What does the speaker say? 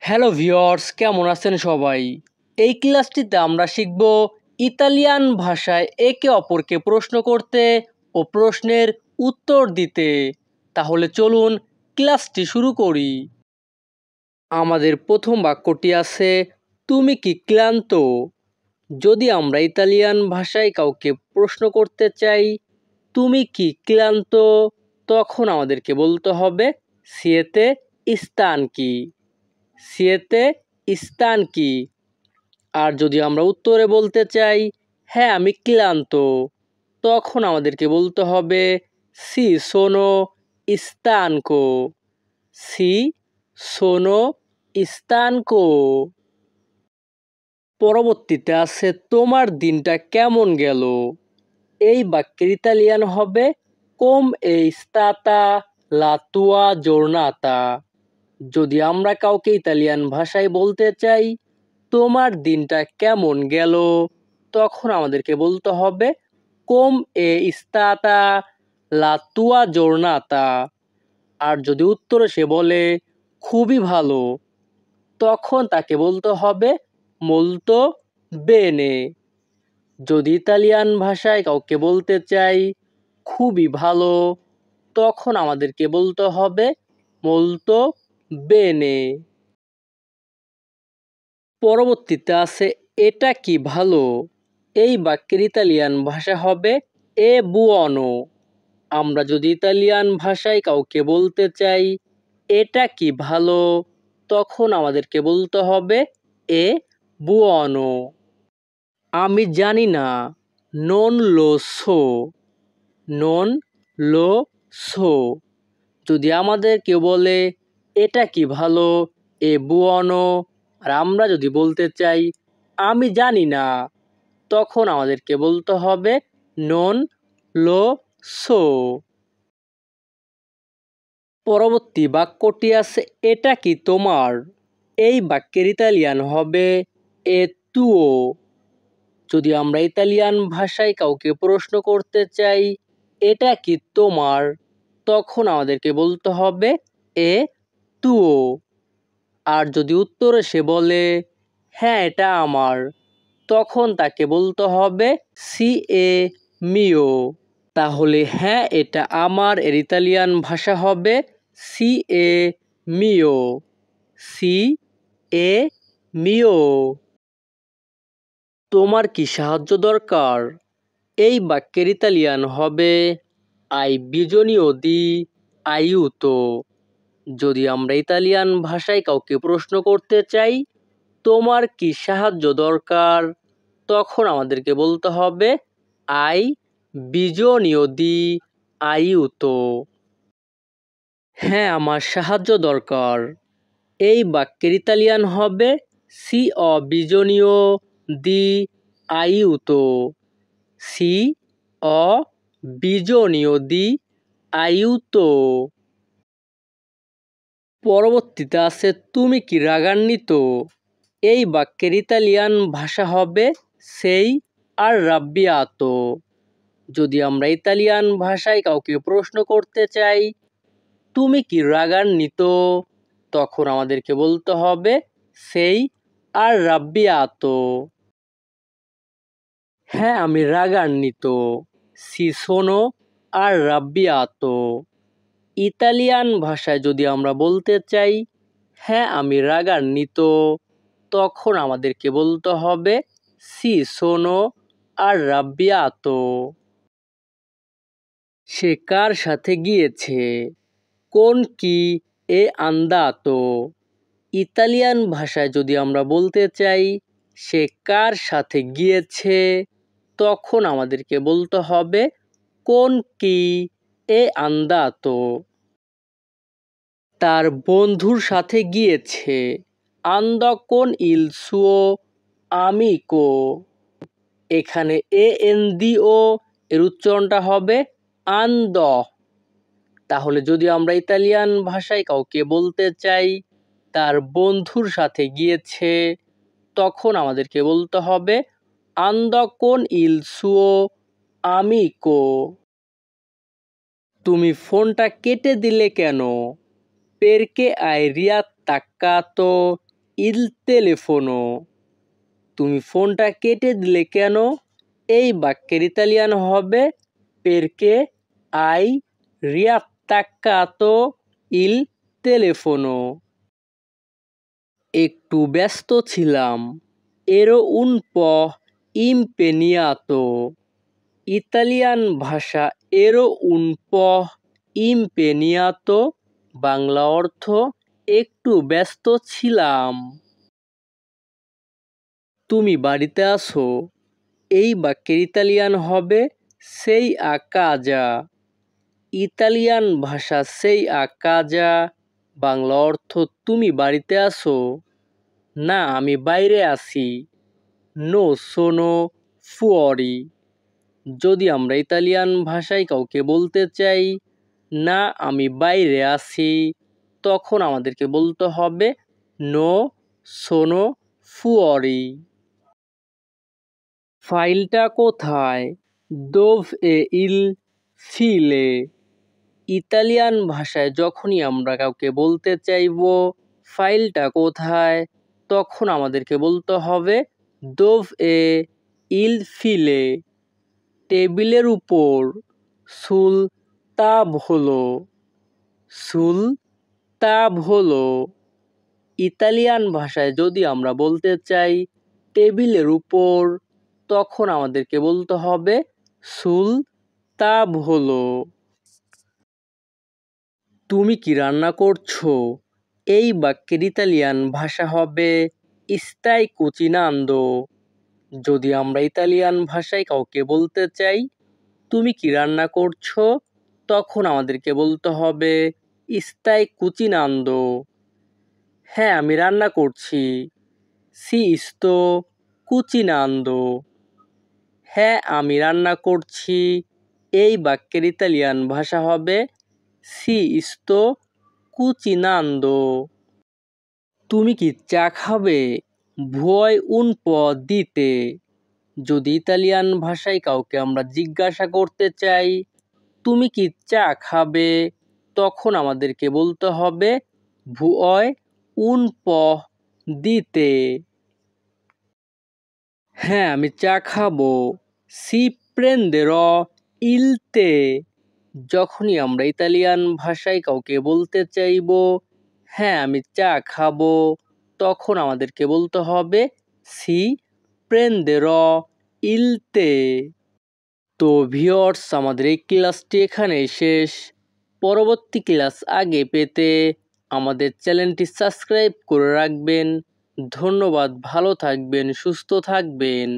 Hello viewers, কেমন আছেন সবাই? এই ক্লাসটিতে আমরা শিখব ইতালিয়ান ভাষায় একে অপরকে প্রশ্ন করতে ও প্রশ্নের উত্তর দিতে। তাহলে চলুন ক্লাসটি শুরু করি। আমাদের প্রথম বাক্যটি আছে, তুমি কি ক্লান্ত? যদি আমরা ইতালিয়ান ভাষায় কাউকে প্রশ্ন করতে চাই, তুমি কি ক্লান্ত, তখন আমাদেরকে বলতে হবে সিয়েতে stanchi। সিয়েতে stanchi। আর যদি আমরা উত্তরে বলতে চাই হ্যাঁ আমি ক্লান্ত, তখন আমাদেরকে বলতে হবে সি সোনো stanco। সি সোনো stanco। পরবর্তীতে আছে তোমার দিনটা কেমন গেল। এই বাক্যের ইতালিয়ান হবে come è stata la tua giornata। যদি আমরা কাউকে ইতালিয়ান ভাষায় বলতে চাই তোমার দিনটা কেমন গেল, তখন আমাদেরকে বলতে হবে come è stata la tua giornata। আর যদি উত্তরে সে বলে খুবই ভালো, তখন তাকে বলতে হবে molto bene। যদি ইতালিয়ান ভাষায় কাউকে বলতে চাই খুবই ভালো, তখন আমাদেরকে বলতে হবে molto bene। পরবর্তীতে আছে এটা কি ভালো। এই বাক্যের ইতালিয়ান ভাষা হবে এ বুওনো। আমরা যদি ইতালিয়ান ভাষায় কাউকে বলতে চাই এটা কি ভালো, তখন আমাদেরকে বলতে হবে এ বুওনো। আমি জানি না, non lo so। non lo so। যদি আমাদের কেউ বলে এটা কি ভালো, এ বুওনো, আর আমরা যদি বলতে চাই আমি জানি না, তখন আমাদেরকে বলতে হবে non lo so। পরবর্তী বাক্যটি আছে এটা কি তোমার। এই বাক্যের ইতালিয়ান হবে এ তুও। যদি আমরা ইতালিয়ান ভাষায় কাউকে প্রশ্ন করতে চাই এটা কি তোমার, তখন আমাদেরকে বলতে হবে এ তুও। আর যদি উত্তরে সে বলে হ্যাঁ এটা আমার, তখন তাকে বলতে হবে সি এ মিও। তাহলে হ্যাঁ এটা আমার এর ইতালিয়ান ভাষা হবে সি এ মিও। সি এ মিও। তোমার কি সাহায্য দরকার। এই বাক্যের ইতালিয়ান হবে আই বিজনীয় দি আইউতো। যদি আমরা ইতালিয়ান ভাষায় কাউকে প্রশ্ন করতে চাই তোমার কি সাহায্য দরকার, তখন আমাদেরকে বলতে হবে আই বিজনীয় দি আইউতো। হ্যাঁ আমার সাহায্য দরকার। এই বাক্যের ইতালিয়ান হবে সি অ বিজনীয় দি আইউতো। সি অ বিজনীয় দি আইউতো। পরবর্তীতে আছে তুমি কি রাগান্বিত। এই বাক্যের ইতালিয়ান ভাষা হবে সেই arrabbiato। যদি আমরা ইতালিয়ান ভাষায় কাউকে প্রশ্ন করতে চাই তুমি কি রাগান্বিত, তখন আমাদেরকে বলতে হবে সেই arrabbiato। হ্যাঁ আমি রাগান্বিত। C সোনো arrabbiato। ইতালিয়ান ভাষায় যদি আমরা বলতে চাই হ্যাঁ আমি রাগান্বিত, তখন আমাদেরকে বলতে হবে সি সোনো arrabbiato। সে কার সাথে গিয়েছে। কোন কি এ andato। ইতালিয়ান ভাষায় যদি আমরা বলতে চাই সে কার সাথে গিয়েছে, তখন আমাদেরকে বলতে হবে কোন কি এ andato। তার বন্ধুর সাথে গিয়েছে। andò con il suo amico। এখানে ANDO এর উচ্চারণটা হবে andò। তাহলে যদি আমরা ইতালিয়ান ভাষায় কাউকে বলতে চাই তার বন্ধুর সাথে গিয়েছে, তখন আমাদেরকে বলতে হবে andò con il suo amico। তুমি ফোনটা কেটে দিলে কেন। perché hai riattaccato il telefono। তুমি ফোনটা কেটে দিলে কেন? এই বাক্যের ইতালিয়ান হবে perché hai riattaccato il telefono। একটু ব্যস্ত ছিলাম। ero un po' impegnato। Italian ভাষা ero un po' impegnato Bangla অর্থ একটু ব্যস্ত ছিলাম। তুমি বাড়িতে আছো? এই বাক্যের ইতালিয়ান হবে sei a casa। ইতালিয়ান ভাষা sei a casa বাংলা অর্থ তুমি বাড়িতে আছো? না, আমি বাইরে আছি। no sono fuori। যদি আমরা ইতালিয়ান ভাষায় কাউকে বলতে চাই না আমি বাইরে আছি, তখন আমাদেরকে বলতে হবে no sono fuori। ফাইলটা কোথায়? dove il file। ইতালিয়ান ভাষায় যখনই আমরা কাউকে বলতে চাইব ফাইলটা কোথায়, তখন আমাদেরকে বলতে হবে dove il file। টেবিলের উপর sul tavolo। sul tavolo। Italian ভাষায় যদি আমরা বলতে চাই টেবিলের উপর, তখন আমাদেরকে বলতে হবে sul tavolo। তুমি কি রান্না করছো? এই বাক্যের ইতালিয়ান ভাষা হবে stai cucinando। যদি আমরা ইতালিয়ান ভাষায় কাউকে বলতে চাই তুমি কি রান্না করছো, তখন আমাদেরকে বলতে হবে stai cucinando। হ্যাঁ, আমি রান্না করছি। sì sto cucinando। হ্যাঁ, আমি রান্না করছি। এই বাক্যের ইতালিয়ান ভাষা হবে sì sto cucinando। তুমি কি চা খাবে? vuoi un po' di tè। যদি ইতালিয়ান ভাষায় কাউকে আমরা জিজ্ঞাসা করতে চাই তুমি কি চা খাবে, তখন আমাদেরকে বলতে হবে vuoi un po' di tè। হ্যাঁ, আমি চা খাবো। sì prenderò il tè। যখনই আমরা ইতালিয়ান ভাষায় কাউকে বলতে চাইব হ্যাঁ আমি চা খাবো, তখন আমাদেরকে বলতে হবে sì prenderò il tè। তো ভিউয়ার্স, আমাদের এই ক্লাসটি এখানেই শেষ। পরবর্তী ক্লাস আগে পেতে আমাদের চ্যানেলটি সাবস্ক্রাইব করে রাখবেন। ধন্যবাদ, ভালো থাকবেন, সুস্থ থাকবেন।